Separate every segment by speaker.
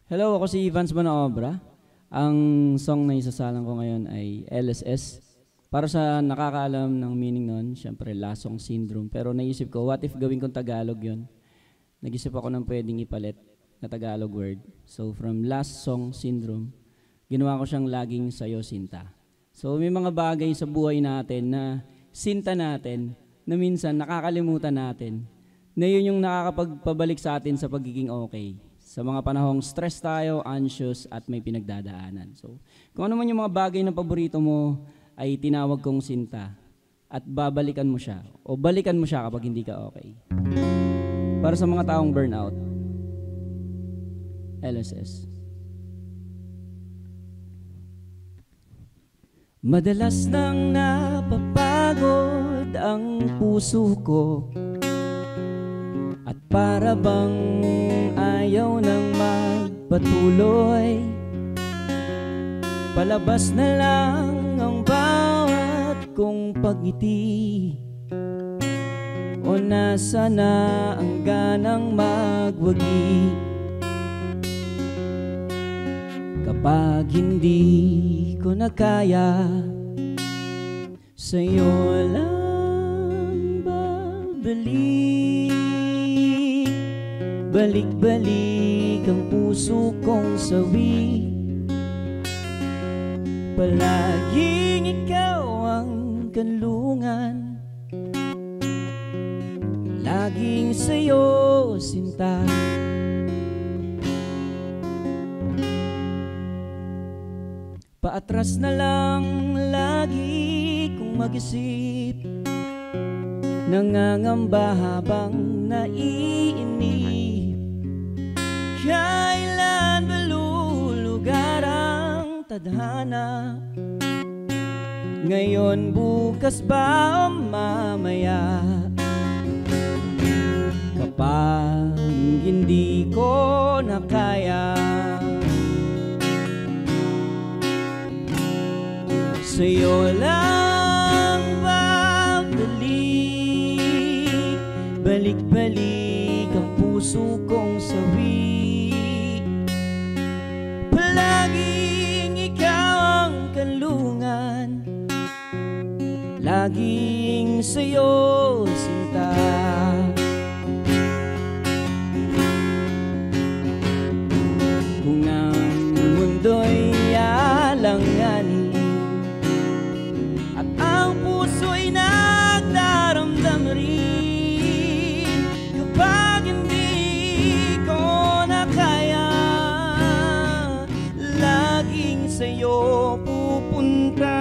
Speaker 1: Hello, ako si Vance Manaobra. Ang song na isasalang ko ngayon ay LSS. Para sa nakakaalam ng meaning nun, syempre Lasong Syndrome. Pero naisip ko, what if gawin kong Tagalog yun? Nag-isip ako ng pwedeng ipalit na Tagalog word. So from Lasong Syndrome, ginawa ko siyang Laging Sayo Sinta. So may mga bagay sa buhay natin na sinta natin, na minsan nakakalimutan natin, na yun yung nakakapagpabalik sa atin sa pagiging okay. Sa mga panahong stress tayo, anxious, at may pinagdadaanan. So, kung ano man yung mga bagay na paborito mo, ay tinawag kong sinta. At babalikan mo siya. O balikan mo siya kapag hindi ka okay. Para sa mga taong burnout. LSS. Madalas nang napapagod ang puso ko, at para bang ayaw nang magpatuloy. Palabas na lang ang bawat kong pagngiti, o nasa na ang ganang magwagi. Kapag hindi ko na kaya, sa'yo lang babalik. Balik-balik ang puso kong sawi, palaging ikaw ang kanlungan, laging sa'yo sinta. Paatras na lang lagi kung mag-isip, nangangamba habang naiinip. Kailan ba lulugar ang tadhana? Ngayon, bukas ba o mamaya? Kapag hindi ko na kaya, sa'yo lang babalik. Balik-balik ang puso kong sawi, palaging ikaw ang kanlungan, laging sa'yo sinta. Kung ang mundo'y alanganin at ang puso'y nagdaramdam rin, kapag hindi ko na kaya, laging sa'yo pupunta.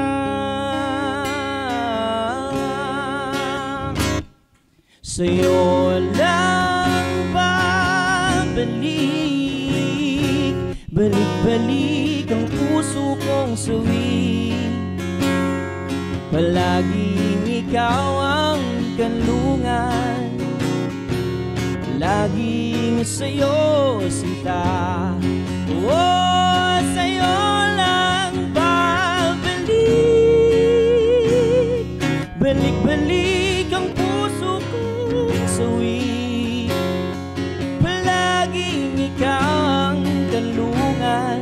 Speaker 1: Sa'yo lang babalik. Balik-balik ang puso kong sawi, palaging ikaw ang kanlungan, laging sa'yo sinta. Oh, sa'yo lang babalik. Balik-balik ang puso kong sawi, palaging ikaw ang kanlungan,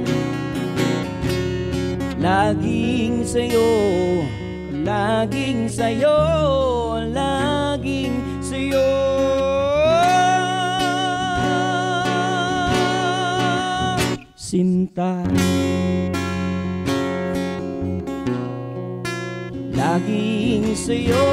Speaker 1: laging sa'yo, laging sa'yo, laging sa'yo. Sinta, laging sa'yo.